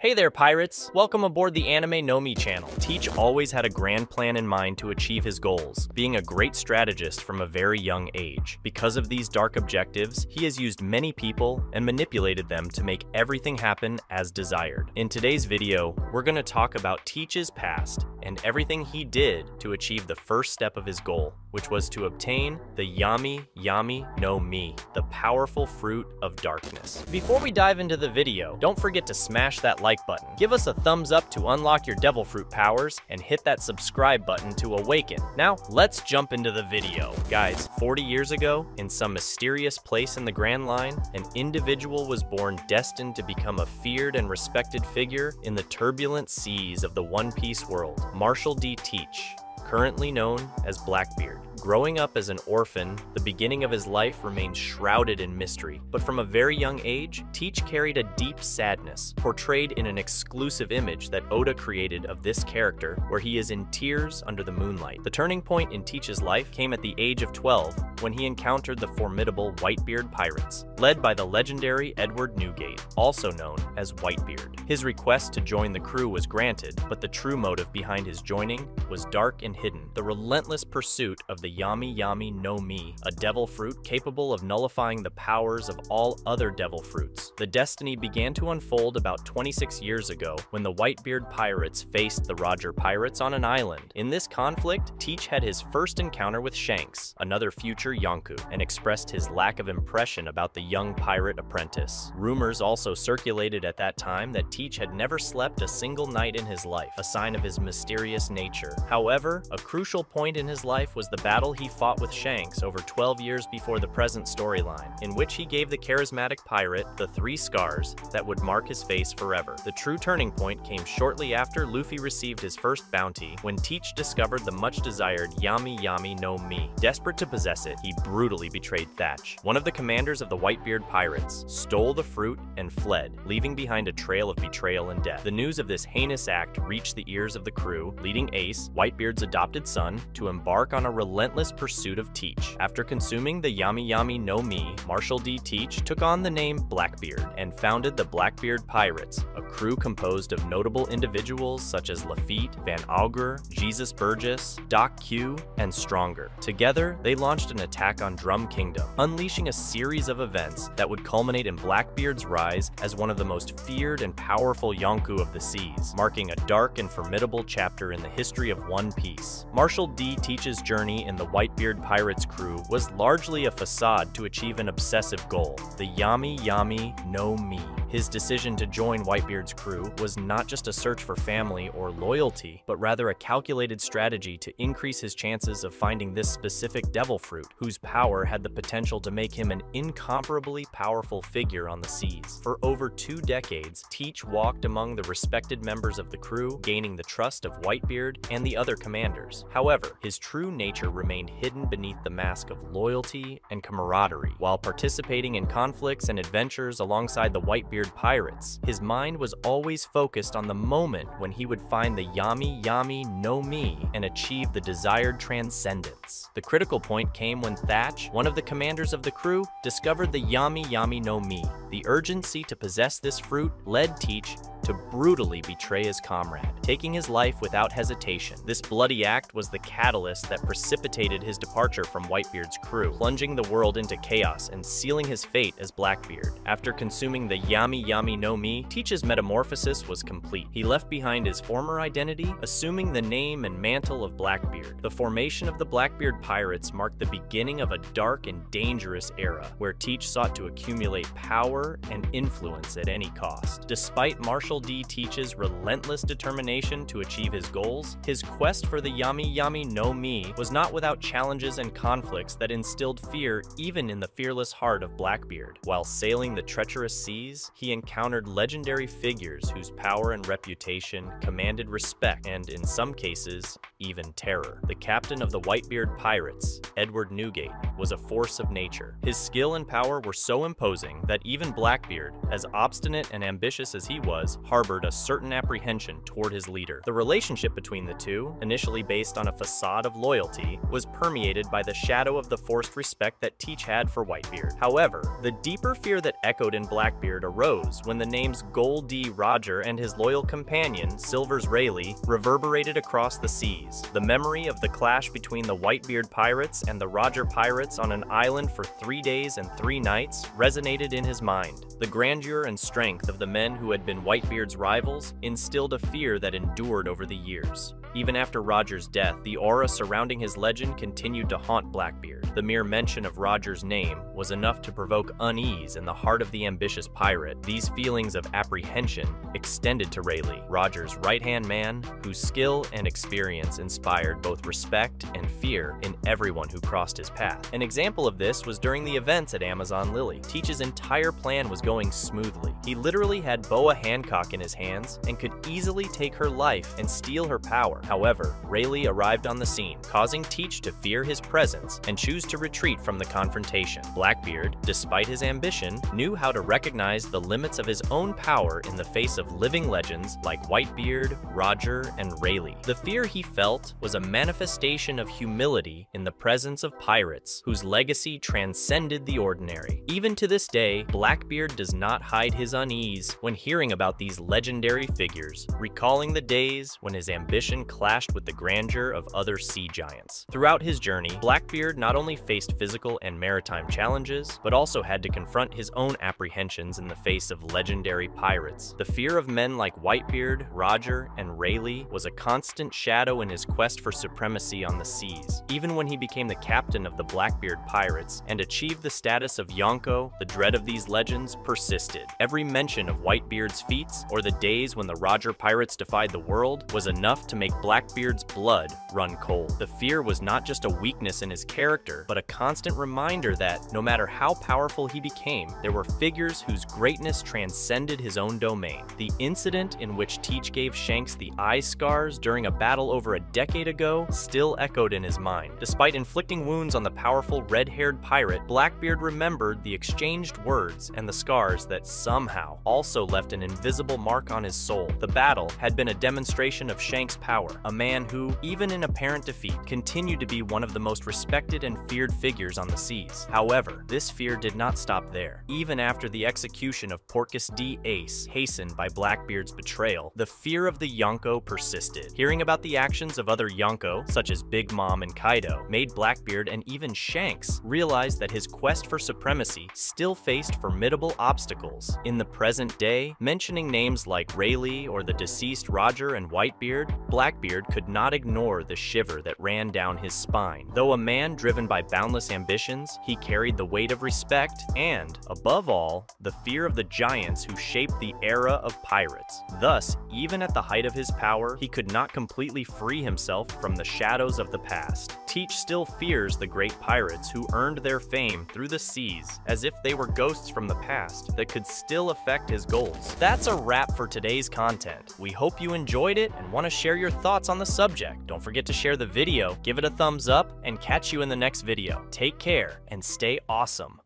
Hey there, pirates! Welcome aboard the Anime channel. Teach always had a grand plan in mind to achieve his goals, being a great strategist from a very young age. Because of these dark objectives, he has used many people and manipulated them to make everything happen as desired. In today's video, we're going to talk about Teach's past and everything he did to achieve the first step of his goal, which was to obtain the animenomi, the powerful fruit of darkness. Before we dive into the video, don't forget to smash that like button. Give us a thumbs up to unlock your devil fruit powers, and hit that subscribe button to awaken. Now, let's jump into the video. Guys, 40 years ago, in some mysterious place in the Grand Line, an individual was born destined to become a feared and respected figure in the turbulent seas of the One Piece world. Marshall D. Teach, currently known as Blackbeard. Growing up as an orphan, the beginning of his life remained shrouded in mystery, but from a very young age, Teach carried a deep sadness, portrayed in an exclusive image that Oda created of this character, where he is in tears under the moonlight. The turning point in Teach's life came at the age of 12, when he encountered the formidable Whitebeard pirates, led by the legendary Edward Newgate, also known as Whitebeard. His request to join the crew was granted, but the true motive behind his joining was dark and hidden: the relentless pursuit of the animenomi, a devil fruit capable of nullifying the powers of all other devil fruits. The destiny began to unfold about 26 years ago when the Whitebeard pirates faced the Roger pirates on an island. In this conflict, Teach had his first encounter with Shanks, another future Yonkou, and expressed his lack of impression about the young pirate apprentice. Rumors also circulated at that time that Teach had never slept a single night in his life, a sign of his mysterious nature. However, a crucial point in his life was the battle he fought with Shanks over 12 years before the present storyline, in which he gave the charismatic pirate the 3 scars that would mark his face forever. The true turning point came shortly after Luffy received his first bounty, when Teach discovered the much-desired animenomi. Desperate to possess it, he brutally betrayed Thatch, one of the commanders of the Whitebeard pirates, stole the fruit, and fled, leaving behind a trail of betrayal and death. The news of this heinous act reached the ears of the crew, leading Ace, Whitebeard's adopted son, to embark on a relentless pursuit of Teach. After consuming the animenomi, Marshall D. Teach took on the name Blackbeard and founded the Blackbeard Pirates, a crew composed of notable individuals such as Lafitte, Van Augur, Jesus Burgess, Doc Q, and Stronger. Together, they launched an attack on Drum Kingdom, unleashing a series of events that would culminate in Blackbeard's rise as one of the most feared and powerful Yonkou of the seas, marking a dark and formidable chapter in the history of One Piece. Marshall D. Teach's journey in the Whitebeard Pirates crew was largely a facade to achieve an obsessive goal: the animenomi. His decision to join Whitebeard's crew was not just a search for family or loyalty, but rather a calculated strategy to increase his chances of finding this specific devil fruit, whose power had the potential to make him an incomparably powerful figure on the seas. For over 2 decades, Teach walked among the respected members of the crew, gaining the trust of Whitebeard and the other commanders. However, his true nature remained hidden beneath the mask of loyalty and camaraderie. While participating in conflicts and adventures alongside the Whitebeard pirates, his mind was always focused on the moment when he would find the animenomi and achieve the desired transcendence. The critical point came when Thatch, one of the commanders of the crew, discovered the animenomi. The urgency to possess this fruit led Teach to brutally betray his comrade, taking his life without hesitation. This bloody act was the catalyst that precipitated his departure from Whitebeard's crew, plunging the world into chaos and sealing his fate as Blackbeard. After consuming the animenomi, Teach's metamorphosis was complete. He left behind his former identity, assuming the name and mantle of Blackbeard. The formation of the Blackbeard Pirates marked the beginning of a dark and dangerous era, where Teach sought to accumulate power and influence at any cost. Despite Marshall D. Teach's relentless determination to achieve his goals, his quest for the animenomi was not without challenges and conflicts that instilled fear even in the fearless heart of Blackbeard. While sailing the treacherous seas, he encountered legendary figures whose power and reputation commanded respect and, in some cases, even terror. The captain of the Whitebeard pirates, Edward Newgate, was a force of nature. His skill and power were so imposing that even Blackbeard, as obstinate and ambitious as he was, harbored a certain apprehension toward his leader. The relationship between the two, initially based on a facade of loyalty, was permeated by the shadow of the forced respect that Teach had for Whitebeard. However, the deeper fear that echoed in Blackbeard arose when the names Gold D. Roger and his loyal companion, Silver's Rayleigh, reverberated across the seas. The memory of the clash between the Whitebeard pirates and the Roger pirates on an island for 3 days and 3 nights resonated in his mind. The grandeur and strength of the men who had been Whitebeard's rivals instilled a fear that endured over the years. Even after Roger's death, the aura surrounding his legend continued to haunt Blackbeard. The mere mention of Roger's name was enough to provoke unease in the heart of the ambitious pirate. These feelings of apprehension extended to Rayleigh, Roger's right-hand man, whose skill and experience inspired both respect and fear in everyone who crossed his path. An example of this was during the events at Amazon Lily. Teach's entire plan was going smoothly. He literally had Boa Hancock in his hands and could easily take her life and steal her power. However, Rayleigh arrived on the scene, causing Teach to fear his presence and choose to retreat from the confrontation. Blackbeard, despite his ambition, knew how to recognize the limits of his own power in the face of living legends like Whitebeard, Roger, and Rayleigh. The fear he felt was a manifestation of humility in the presence of pirates, whose legacy transcended the ordinary. Even to this day, Blackbeard does not hide his unease when hearing about these legendary figures, recalling the days when his ambition clashed with the grandeur of other sea giants. Throughout his journey, Blackbeard not only faced physical and maritime challenges, but also had to confront his own apprehensions in the face of legendary pirates. The fear of men like Whitebeard, Roger, and Rayleigh was a constant shadow in his quest for supremacy on the seas. Even when he became the captain of the Blackbeard pirates and achieved the status of Yonko, the dread of these legends persisted. Every mention of Whitebeard's feats or the days when the Roger pirates defied the world was enough to make Blackbeard's blood run cold. The fear was not just a weakness in his character, but a constant reminder that, no matter how powerful he became, there were figures whose greatness transcended his own domain. The incident in which Teach gave Shanks the eye scars during a battle over a decade ago still echoed in his mind. Despite inflicting wounds on the powerful red-haired pirate, Blackbeard remembered the exchanged words and the scars that somehow also left an invisible mark on his soul. The battle had been a demonstration of Shanks' power, a man who, even in apparent defeat, continued to be one of the most respected and feared figures on the seas. However, this fear did not stop there. Even after the execution of Portgas D. Ace, hastened by Blackbeard's betrayal, the fear of the Yonko persisted. Hearing about the actions of other Yonko, such as Big Mom and Kaido, made Blackbeard and even Shanks realize that his quest for supremacy still faced formidable obstacles. In the present day, mentioning names like Rayleigh or the deceased Roger and Whitebeard, Blackbeard could not ignore the shiver that ran down his spine. Though a man driven by boundless ambitions, he carried the weight of respect and, above all, the fear of the giants who shaped the era of pirates. Thus, even at the height of his power, he could not completely free himself from the shadows of the past. Teach still fears the great pirates who earned their fame through the seas, as if they were ghosts from the past that could still affect his goals. That's a wrap for today's content. We hope you enjoyed it and want to share your thoughts on the subject. Don't forget to share the video, give it a thumbs up, and catch you in the next video. Take care and stay awesome.